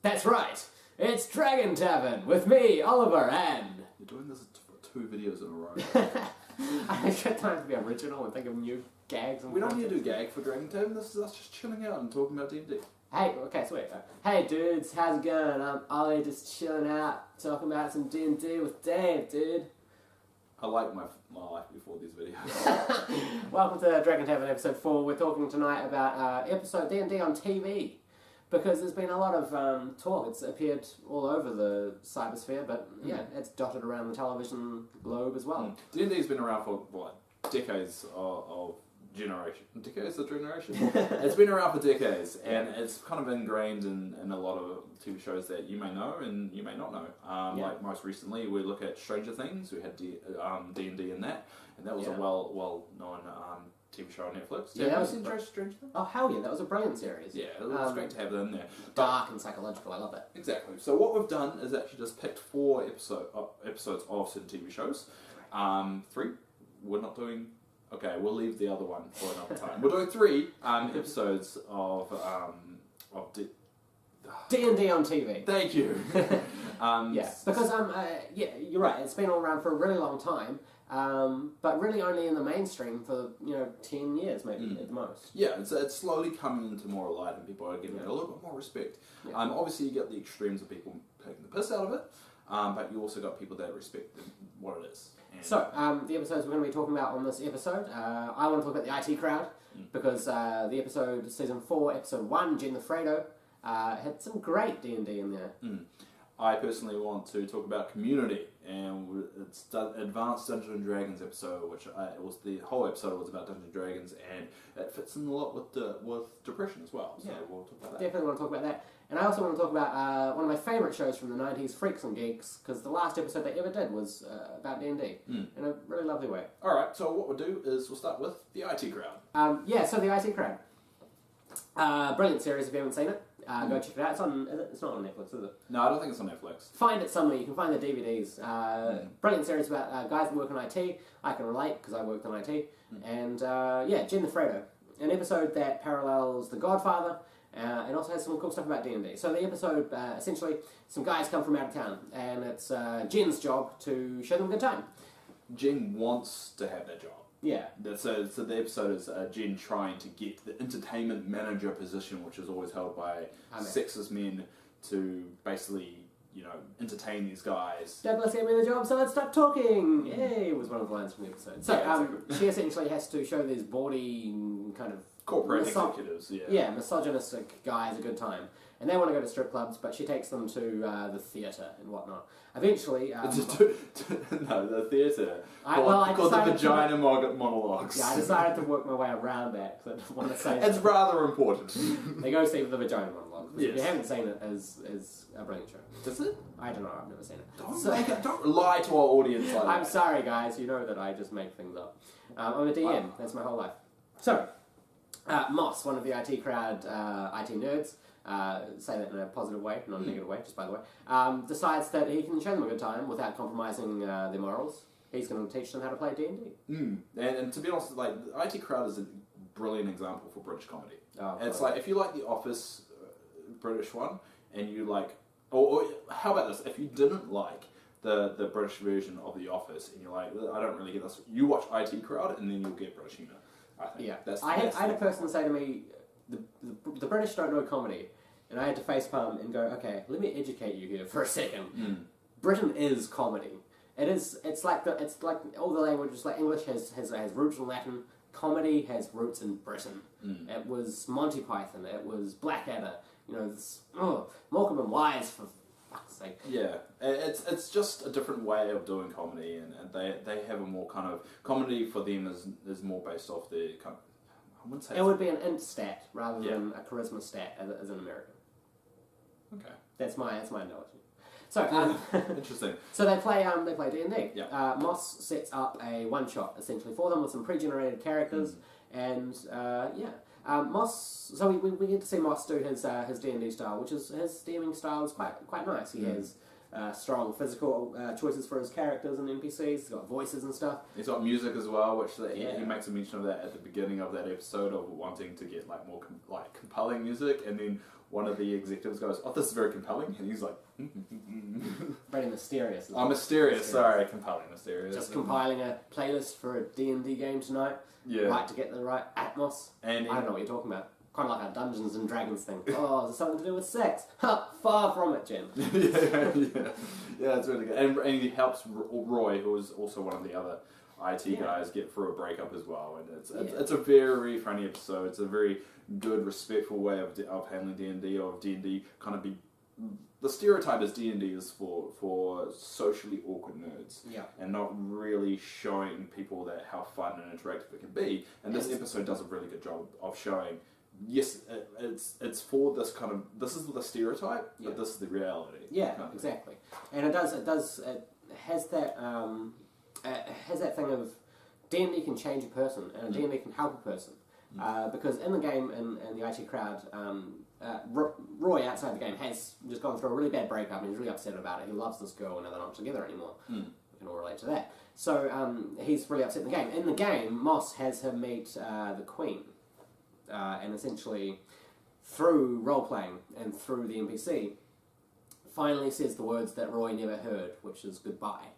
That's right. It's Dragon Tavern with me, Oliver, and... You're doing this for 2 videos in a row. I got time to be original and think of new gags. And We don't need to do gag for Dragon Tavern. This is us just chilling out and talking about D&D. Hey, okay, sweet. Hey, dudes, how's it going? I'm Ollie, just chilling out, talking about some D&D with Dave, dude. I like my life before these videos. Welcome to Dragon Tavern episode 4. We're talking tonight about episode D&D on TV. Because there's been a lot of talk. It's appeared all over the cybersphere, but yeah, it's dotted around the television globe as well. D&D's been around for, what, decades of generation. Decades of generation? It's been around for decades, and it's kind of ingrained in a lot of TV shows that you may know and you may not know. Like most recently, we look at Stranger Things. We had D&D in that, and that was a well-known TV show on Netflix. Yeah, have you seen Stranger Things? Oh, hell yeah, that was a brilliant series. Yeah, it was great to have it in there. Dark and psychological, I love it. Exactly. So what we've done is actually just picked 4 episodes of certain TV shows. 3, we're not doing... Okay, we'll leave the other one for another time. We're doing 3 episodes of D&D on TV. Thank you. Because you're right. It's been all around for a really long time, but really only in the mainstream for 10 years maybe at the most. Yeah, it's slowly coming into more light, and people are giving it a little bit more respect. Yeah. Obviously, you get the extremes of people taking the piss out of it, but you also got people that respect what it is. And So, the episodes we're going to be talking about on this episode, I want to talk about the IT crowd, because the episode, season 4, episode 1, Jen the Fredo, had some great D&D in there. I personally want to talk about community, and it's the Advanced Dungeons and Dragons episode, which the whole episode was about Dungeons and Dragons, and it fits in a lot with depression as well. So we'll talk about that. Definitely want to talk about that. And I also want to talk about one of my favourite shows from the 90s, Freaks and Geeks, because the last episode they ever did was about D&D in a really lovely way. Alright, so what we'll do is we'll start with the IT crowd. So the IT crowd. Brilliant series if you haven't seen it. Go check it out. It's not on Netflix, is it? No, I don't think it's on Netflix. Find it somewhere. You can find the DVDs. Brilliant series about guys that work in IT. I can relate because I worked in IT. And Jen the Fredo. An episode that parallels The Godfather and also has some cool stuff about D&D. So the episode, essentially, some guys come from out of town and it's Jen's job to show them a good time. Jen wants to have that job. Yeah. So the episode is Jen trying to get the entertainment manager position, which is always held by sexist men, to basically, entertain these guys. Douglas gave me the job, so let's stop talking! Yay! Was one of the lines from the episode. So, she essentially has to show these bawdy kind of... Corporate executives, misogynistic guys a good time. And they want to go to strip clubs, but she takes them to the theatre and whatnot. Eventually... no, the theatre. Called the Vagina Monologues. Yeah, I decided to work my way around that, because I didn't want to say... It's rather important. They go see the Vagina Monologues. Yes. If you haven't seen it, is a brilliant show. Is it? I don't know, I've never seen it. Don't lie to our audience like that. I'm sorry, guys, you know that I just make things up. I'm a DM, that's my whole life. So... Moss, one of the IT crowd, IT nerds, say that in a positive way, not a negative way, just by the way, decides that he can show them a good time without compromising their morals. He's going to teach them how to play D&D. And to be honest, like, the IT crowd is a brilliant example for British comedy. It's right. like, if you like The Office, British one, and you like... Or how about this? If you didn't like the British version of The Office, and you're like, I don't really get this, you watch IT crowd, and then you'll get British humour. I had a person say to me, the British don't know comedy, and I had to facepalm and go, okay, let me educate you here for a second. Britain is comedy. It's like all the languages. Like English has roots in Latin. Comedy has roots in Britain. It was Monty Python. It was Blackadder. Morecambe and Wise, for fuck's sake. Yeah, it's just a different way of doing comedy, and they have a more kind of... Comedy for them is more based off the kind of... I wouldn't say... It would be an int stat rather than a charisma stat as an American. Okay. That's my analogy. So, interesting. So they play D&D. Yeah. Moss sets up a one-shot, essentially, for them with some pre-generated characters, and, Moss... So we get to see Moss do his D&D style, which is... His DMing style is quite nice. He has strong physical choices for his characters and NPCs. He's got voices and stuff. He's got music as well, which Yeah. he makes a mention of that at the beginning of that episode of wanting to get like more compelling music, and then one of the executives goes, "Oh, this is very compelling," and he's like, Very mysterious. "Oh, mysterious. Sorry, compelling, mysterious." Just compiling a playlist for a D&D game tonight. Yeah. Right, to get the right atmos. And I don't know what you're talking about. Kind of like a Dungeons and Dragons thing. Oh, is it something to do with sex? Ha! Far from it, Jen. yeah, it's really good. And he helps Roy, who is also one of the other IT guys, get through a breakup as well. And it's a very funny episode. It's a very good, respectful way of handling D&D, or of D&D kind of be... The stereotype is D&D is for socially awkward nerds, and not really showing people that how fun and interactive it can be. And this episode does a really good job of showing, yes, it's for this kind of, this is the stereotype, but this is the reality. Yeah, exactly. And it has that thing of D&D can change a person, and D&D can help a person. Because in the game, in the IT crowd, Roy outside the game has just gone through a really bad breakup and he's really upset about it. He loves this girl and they're not together anymore. We can all relate to that. So he's really upset in the game. In the game, Moss has him meet the Queen. And essentially, through role-playing and through the NPC, finally says the words that Roy never heard, which is goodbye.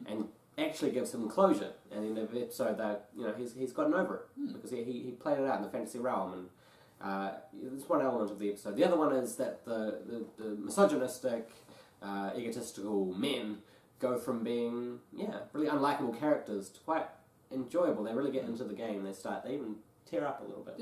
And actually gives him closure. And in the episode, that he's gotten over it because he played it out in the fantasy realm. And it's one element of the episode. The other one is that the misogynistic, egotistical men go from being really unlikable characters to quite enjoyable. They really get into the game. They even tear up a little bit.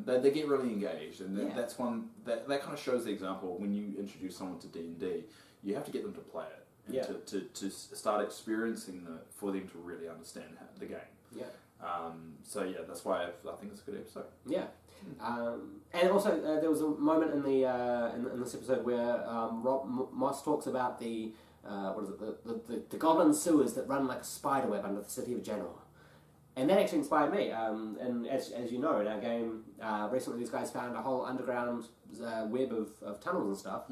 They get really engaged, and that's one that kind of shows the example. When you introduce someone to D&D, you have to get them to play it. And to start experiencing for them to really understand the game. That's why I think it's a good episode. And also there was a moment in this episode where Moss talks about the goblin sewers that run like a spider web under the city of Genoa. And that actually inspired me. And as you know, in our game, recently these guys found a whole underground web of tunnels and stuff.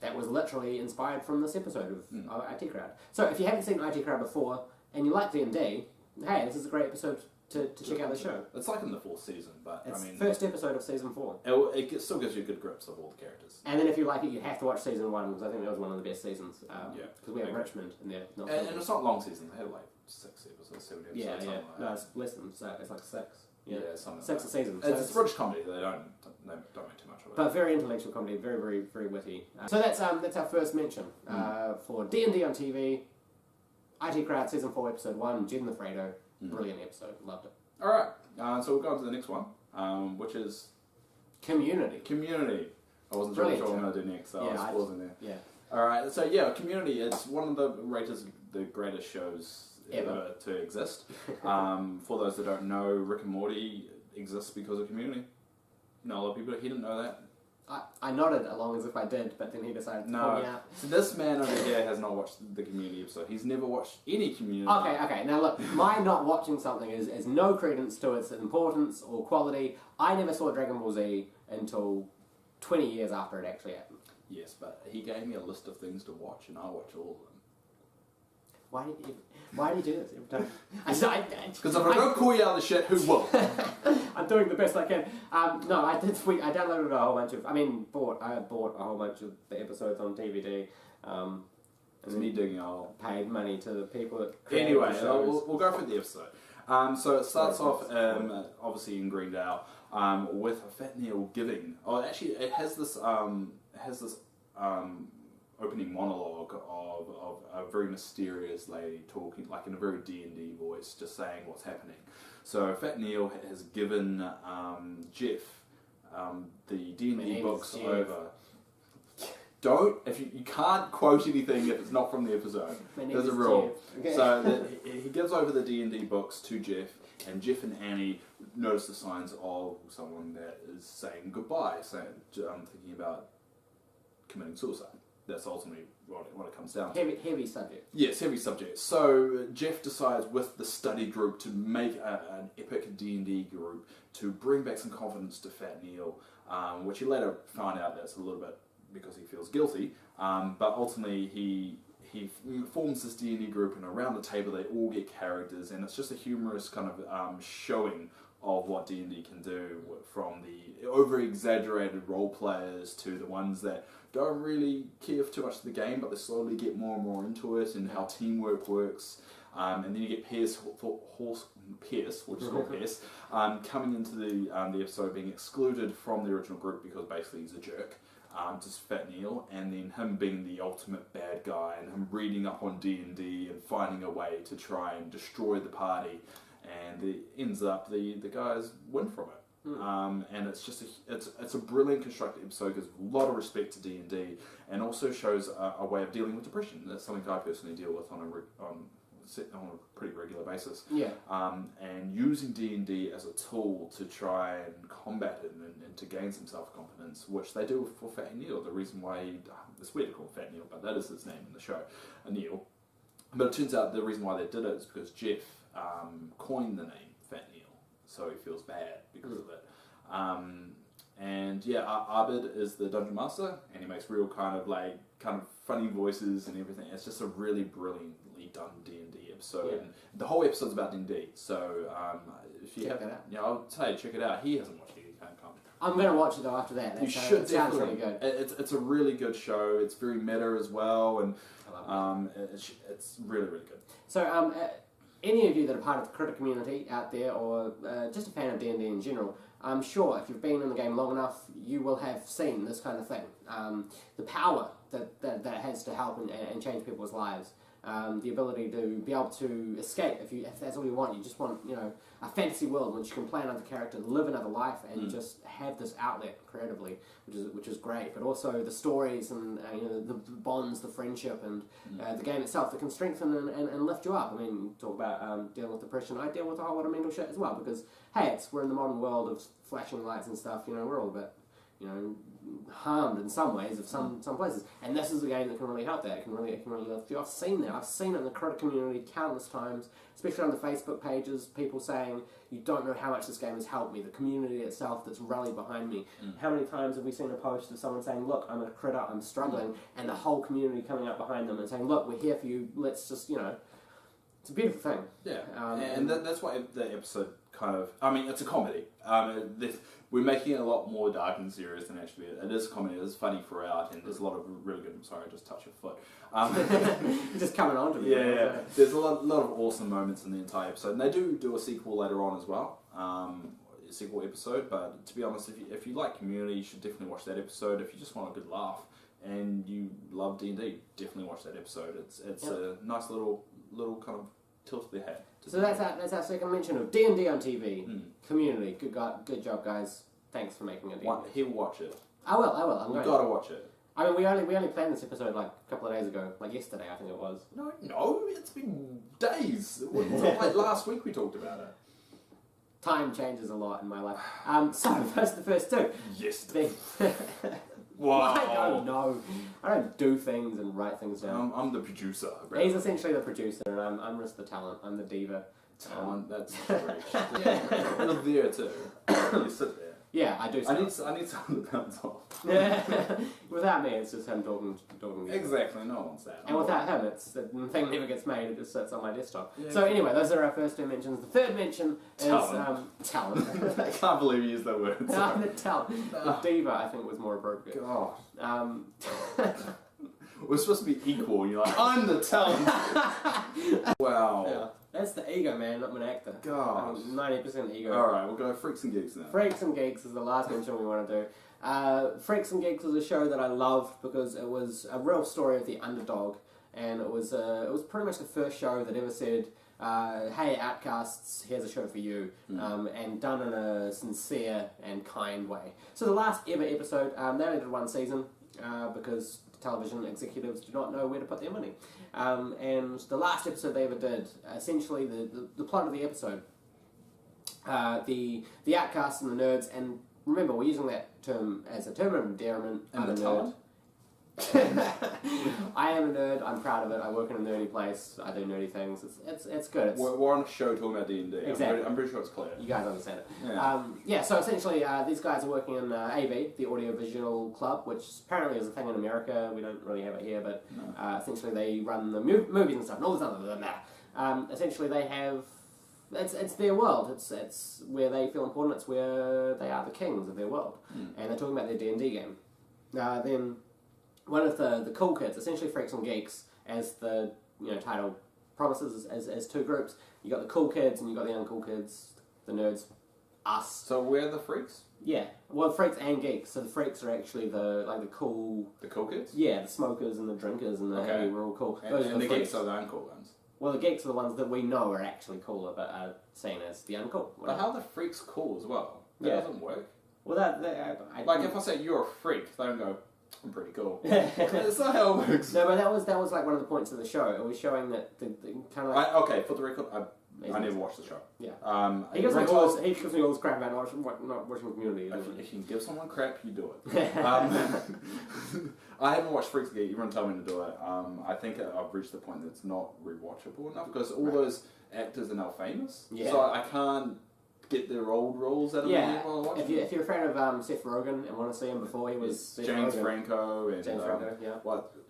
That was literally inspired from this episode of IT Crowd. So if you haven't seen IT Crowd before, and you like D&D, hey, this is a great episode to check out the show. It's like in the 4th season, but it's first episode of season 4. It still gives you a good grips of all the characters. And then if you like it, you have to watch season 1, because I think that was one of the best seasons. Because we have Richmond in there. And it's not long seasons. They had like 6 episodes, 7 episodes. Yeah. Like No, it's less than so. It's like 6. Something 6 like a season. So it's British comedy. They don't make too much of it. But very intellectual comedy, very, very, very witty. So that's our first mention for D&D on TV. IT Crowd season 4 episode 1. Jen the Fredo. Brilliant episode. Loved it. All right. So we'll go on to the next one, which is Community. I wasn't sure what I'm going to do next, so I was pausing there. Yeah. All right. So Community. It's one of the greatest shows ever to exist. For those that don't know, Rick and Morty exists because of Community. A lot of people, he didn't know that. I nodded along as if I did, but then he decided to call me out. So this man over here has not watched the Community episode. He's never watched any Community. Okay. Now look, my not watching something is no credence to its importance or quality. I never saw Dragon Ball Z until 20 years after it actually happened. Yes, but he gave me a list of things to watch, and I watch all of them. Why do you do this every time? Because if I don't call you out of the shit, who will? I'm doing the best I can. No, I did. I downloaded a whole bunch of. I bought a whole bunch of the episodes on DVD. It's me digging a hole. Paid money to the people that created Anyway, the shows. we'll go through the episode. So it starts off, obviously in Greendale, with Fat Neil giving. Oh, actually, it has this opening monologue of a very mysterious lady talking, like in a very D&D voice, just saying what's happening. So Fat Neil has given Jeff the D&D books over. If you can't quote anything if it's not from the episode. There's a rule. Okay. So he gives over the D&D books to Jeff, and Jeff and Annie notice the signs of someone that is saying goodbye, thinking about committing suicide. That's ultimately what it comes down to. Heavy subject. Yes, heavy subject. So Jeff decides with the study group to make an epic D&D group to bring back some confidence to Fat Neil, which he later found out that's a little bit because he feels guilty. But ultimately, he forms this D&D group, and around the table they all get characters, and it's just a humorous kind of showing of what D&D can do, from the over-exaggerated role players to the ones that don't really care for too much of the game, but they slowly get more and more into it, and how teamwork works. And then you get Pierce, which is called Pierce, coming into the episode being excluded from the original group because basically he's a jerk. Just Fat Neil, and then him being the ultimate bad guy, and him reading up on D&D and finding a way to try and destroy the party, and it ends up the guys win from it. And it's just it's a brilliant constructed episode, gives a lot of respect to D&D, and also shows a way of dealing with depression. That's something I personally deal with on a pretty regular basis. Yeah. And using D&D as a tool to try and combat it and to gain some self-confidence, which they do for Fat Neil. The reason why, it's weird to call him Fat Neil, but that is his name in the show, Neil. But it turns out the reason why they did it is because Jeff coined the name Fat Neil, so he feels bad because of it. And yeah, Abid is the dungeon master, and he makes real kind of funny voices and everything. It's just a really brilliantly done D&D episode, and the whole episode's about D&D. So if you check that out. Yeah, I'll say check it out. He hasn't watched it. He can't come. I'm going to watch it though after that. You should. It sounds really good. It's a really good show. It's very meta as well, and it's really really good. So any of you that are part of the critter community out there, or just a fan of D&D in general, I'm sure if you've been in the game long enough, you will have seen this kind of thing. The power that it has to help and change people's lives. The ability to be able to escape if that's all you want. You just want, a fantasy world in which you can play another character, live another life, and just have this outlet creatively, which is great. But also the stories and the bonds, the friendship, and the game itself that can strengthen and lift you up. I mean, you talk about dealing with depression. I deal with a whole lot of mental shit as well, because hey, we're in the modern world of flashing lights and stuff. We're all a bit harmed in some ways of some places, and this is a game that can really help that. It can really lift you. I've seen it in the critter community countless times, especially on the Facebook pages, people saying, you don't know how much this game has helped me, the community itself that's rallied behind me. How many times have we seen a post of someone saying, look, I'm a critter, I'm struggling, and the whole community coming up behind them and saying, look, we're here for you, let's just, it's a beautiful thing. Yeah, and that's why the episode kind of, it's a comedy. We're making it a lot more dark and serious than actually it is. Comedy. It is funny throughout, and there's a lot of really good. I'm sorry, I just touched your foot. Just coming on to me. Yeah. There's a lot of awesome moments in the entire episode, and they do a sequel later on as well. A sequel episode, but to be honest, if you like Community, you should definitely watch that episode. If you just want a good laugh and you love D&D, definitely watch that episode. It's a nice little kind of tilt to the head. So that's our second mention of D&D on TV. Community. Good job, guys. Thanks for making it. He'll watch it. I will. You've got to watch it. I mean, we only planned this episode like a couple of days ago, like yesterday, I think it was. No, it's been days. It was like last week we talked about it. Time changes a lot in my life. So those are the first two. Yes. Wow. I don't know. I don't do things and write things down. I'm the producer. Right? He's essentially the producer, and I'm just the talent. I'm the diva. Talent, that's great. Yeah, you're there too. You sit there. Yeah, I do. I need someone to bounce off. Without me, it's just him talking. Exactly, no one wants that. And without him, the thing never gets made. It just sits on my desktop. Yeah, so anyway, those are our first two mentions. The third mention is talent. I can't believe you used that word. The talent. The diva, I think, was more appropriate. God. We're supposed to be equal. And you're like, I'm the talent. Wow. Yeah. That's the ego, man, not an actor. God. 90% ego. Alright, we'll go Freaks and Geeks now. Freaks and Geeks is the last mention we want to do. Freaks and Geeks was a show that I loved because it was a real story of the underdog, and it was pretty much the first show that ever said, hey outcasts, here's a show for you, and done in a sincere and kind way. So the last ever episode, they only did one season because television executives do not know where to put their money. And the last episode they ever did, essentially the plot of the episode, the outcasts and the nerds, and remember we're using that term as a term of endearment. And the talent. I am a nerd. I'm proud of it. I work in a nerdy place. I do nerdy things. It's good. We're on a show talking about D&D. Exactly. I'm pretty sure it's clear. You guys understand it. Yeah. So essentially, these guys are working in AV, the Audio Visual Club, which apparently is a thing in America. We don't really have it here, but essentially they run the movies and stuff and all this other than that. Essentially, they have. It's their world. It's where they feel important. It's where they are the kings of their world, and they're talking about their D&D game. Then one of the cool kids, essentially Freaks and Geeks, as the title promises, as two groups. You got the cool kids and you got the uncool kids, the nerds, us. So we're the freaks. Yeah, well, freaks and geeks. So the freaks are actually the cool. The cool kids. Yeah, the smokers and the drinkers and the hey, we're all cool. And the geeks are the uncool ones. Well, the geeks are the ones that we know are actually cooler, but are seen as the uncool. But how are the freaks cool as well? That doesn't work. Well, if I say you're a freak, they don't go, I'm pretty cool. That's not how it works. No, but that was like one of the points of the show. It was showing that the kind of like... Okay, for the record, I never watched the show. Yeah. He gives me all this crap about not watching Community. If you can give someone crap, you do it. I haven't watched Freaks Geek. Everyone told me to do it. I think I've reached the point that it's not rewatchable enough because all those actors are now famous. Yeah. So I can't get their old roles out of me while I watch it. If you're a fan of Seth Rogen and want to see him before he was James Franco and James Franco, yeah.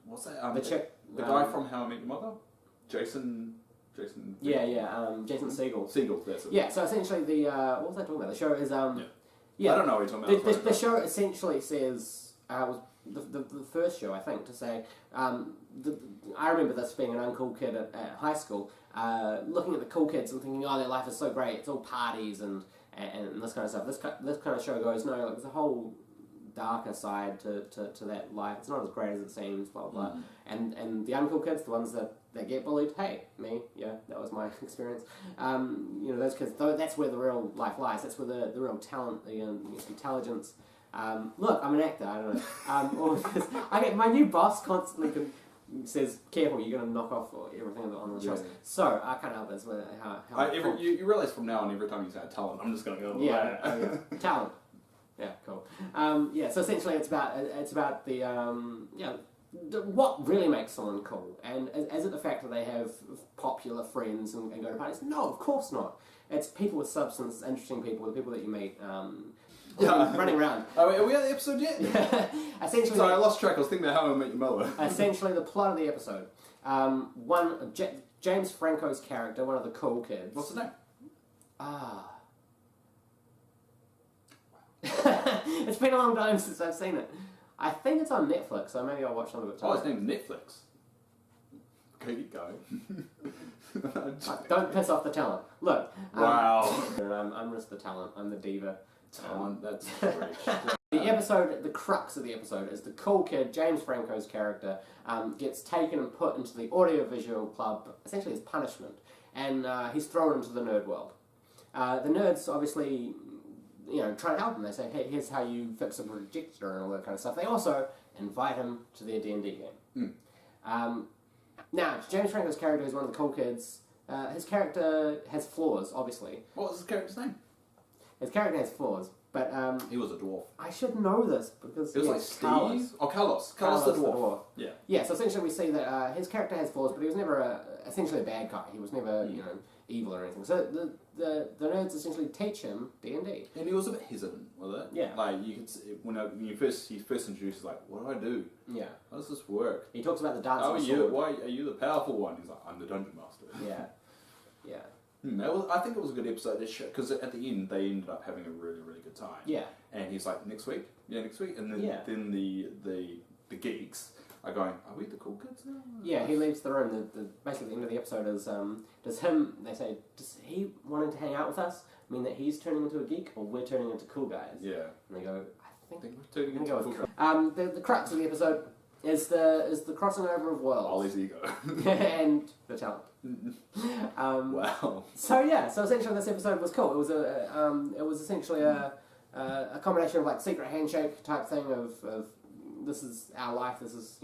What's that? The chick, the guy from How I Met Your Mother, Jason. Jason Segel. Segel, that's it. Yeah. So essentially, what was I talking about? The show is I don't know what you're talking about. The show essentially says was the first show, I think, to say. I remember this being an uncool kid at high school, looking at the cool kids and thinking, oh, their life is so great. It's all parties and this kind of stuff. This kind of show goes, no, like, there's a whole darker side to that life. It's not as great as it seems, blah, blah, blah. And the uncool kids, the ones that get bullied, hey, me, yeah, that was my experience. Those kids, that's where the real life lies. That's where the real talent, the intelligence. Look, I'm an actor, I don't know. I get my new boss constantly says, careful, you're going to knock off everything on the shows. So, I can't help it. How you realise from now on, every time you say talent, I'm just going to go, talent. Yeah, cool. So essentially it's about the what really makes someone cool, and is it the fact that they have popular friends and go to parties? No, of course not. It's people with substance, interesting people, the people that you meet, running around. Are we at the episode yet? Essentially. Sorry, I lost track. I was thinking about How I Met Your Mother. Essentially, the plot of the episode. James Franco's character, one of the cool kids. What's his name? It's been a long time since I've seen it. I think it's on Netflix, so maybe I'll watch some of it too. Oh, his name's Netflix. Okay, keep going. Don't piss off the talent. Look. Wow. I'm just the talent. I'm the diva. Talent, that's great. The crux of the episode is the cool kid, James Franco's character, gets taken and put into the audiovisual club, essentially as punishment, and he's thrown into the nerd world. The nerds obviously try to help him. They say, hey, here's how you fix a projector and all that kind of stuff. They also invite him to their D&D game. Now, James Franco's character is one of the cool kids. His character has flaws, obviously. What was his character's name? His character has flaws, but... he was a dwarf. I should know this, because... It was like Steve? Carlos. Carlos the dwarf. Yeah, so essentially we see that his character has flaws, but he was never essentially a bad guy. He was never, evil or anything. So the nerds essentially teach him D&D. And he was a bit hesitant with it. Yeah. Like, you could see, when he first introduced, he's like, what do I do? Yeah. How does this work? He talks about the dance of the sword. Why are you the powerful one? He's like, I'm the dungeon master. Yeah. Yeah. I think it was a good episode, because at the end, they ended up having a really, really good time. Yeah. And he's like, next week? Yeah, next week. And then the geeks are going, are we the cool kids now? Yeah, he leaves the room. Basically, the end of the episode is, does he wanting to hang out with us mean that he's turning into a geek, or we're turning into cool guys? Yeah. And they go, I think we're turning into cool guys. The crux of the episode is the crossing over of worlds. Ollie's ego. And the talent. Wow. So essentially this episode was cool. It was essentially a combination of like secret handshake type thing of this is our life, this is,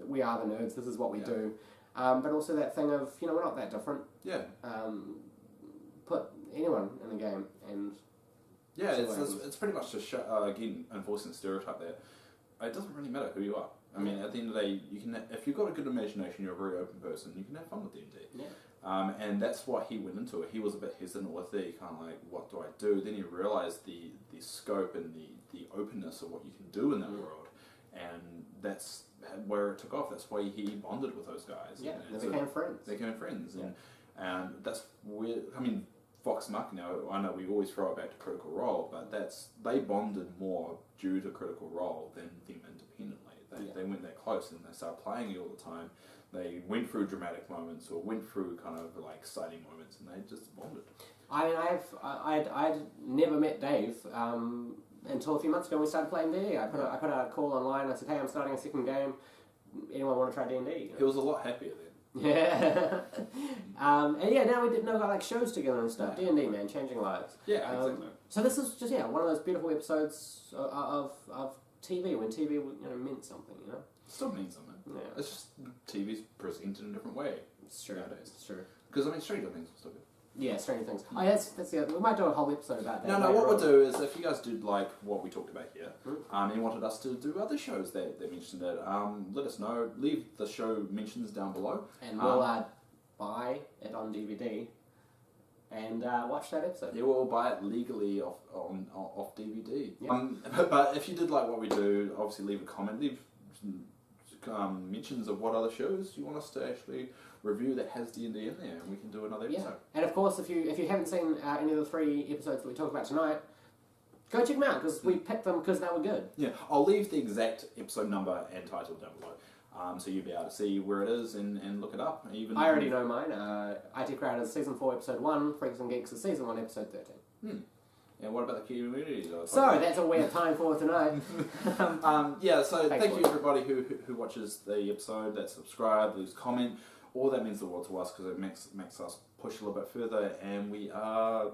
we are the nerds, this is what we do. But also that thing of, we're not that different. Yeah. Put anyone in the game and... Yeah, it's pretty much just, again, enforcing the stereotype there. It doesn't really matter who you are. I mean, at the end of the day, you can if you've got a good imagination, you're a very open person. You can have fun with D&D. Yeah. And that's what he went into it. He was a bit hesitant with it. He kind of like, what do I do? Then he realized the scope and the openness of what you can do in that world, and that's where it took off. That's why he bonded with those guys. Yeah, they became friends. They became friends, and that's where, I mean, Fox Muck, I know we always throw it back to Critical Role, but they bonded more due to Critical Role than them independently. They went that close, and they started playing it all the time. They went through dramatic moments or went through kind of like exciting moments, and they just bonded. I mean, I'd never met Dave until a few months ago when we started playing D&D. I put out a call online. I said, hey, I'm starting a second game. Anyone want to try D&D? He was a lot happier then. Yeah. And yeah, now we did know about like shows together and stuff. D&D, man, changing lives. Yeah, exactly. So this is just one of those beautiful episodes of TV when TV meant something, you know. It still means something. Yeah. It's just TV's presented in a different way. It's true. Nowadays. It's true. Because I mean, Stranger Things was still good. Yeah, Stranger Things. Oh, yeah, that's the other. We might do a whole episode about that. No, what we'll do is if you guys did like what we talked about here, and you wanted us to do other shows that mentioned it, let us know. Leave the show mentions down below. And we'll buy it on DVD and watch that episode. Yeah, we'll buy it legally off DVD. Yep. But if you did like what we do, obviously leave a comment. Leave mentions of what other shows you want us to actually review that has D&D in there, and we can do another episode. And of course, if you haven't seen any of the 3 episodes that we talked about tonight, go check them out, because we picked them because they were good. Yeah, I'll leave the exact episode number and title down below, so you'll be able to see where it is and look it up. Even I already know mine. IT Crowd is Season 4, Episode 1. Freaks and Geeks is Season 1, Episode 13. And what about the community? So, that's all we have time for tonight. So thank you everybody who watches the episode, that subscribe, leaves comment. All that means the world to us, because it makes us push a little bit further, and we are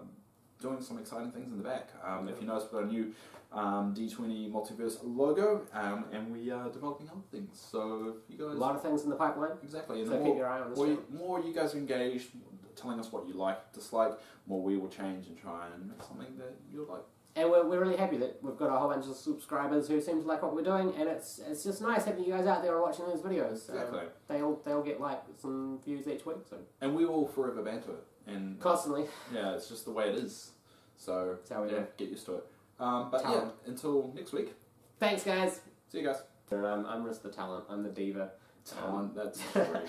doing some exciting things in the back. If you notice, we've got a new D20 Multiverse logo, and we are developing other things. So if you guys... A lot of things in the pipeline. Exactly. And so keep your eye on the more you guys are engaged, telling us what you like, dislike, more we will change and try and make something that you'll like. And we're really happy that we've got a whole bunch of subscribers who seem to like what we're doing, and it's just nice having you guys out there watching those videos. Exactly. They all get like some views each week. So. And we will forever banter it. And constantly. Yeah, it's just the way it is. So that's how we do. Get used to it. But talent. Until next week. Thanks, guys. See you guys. I'm just the talent. I'm the diva. Talent. That's great.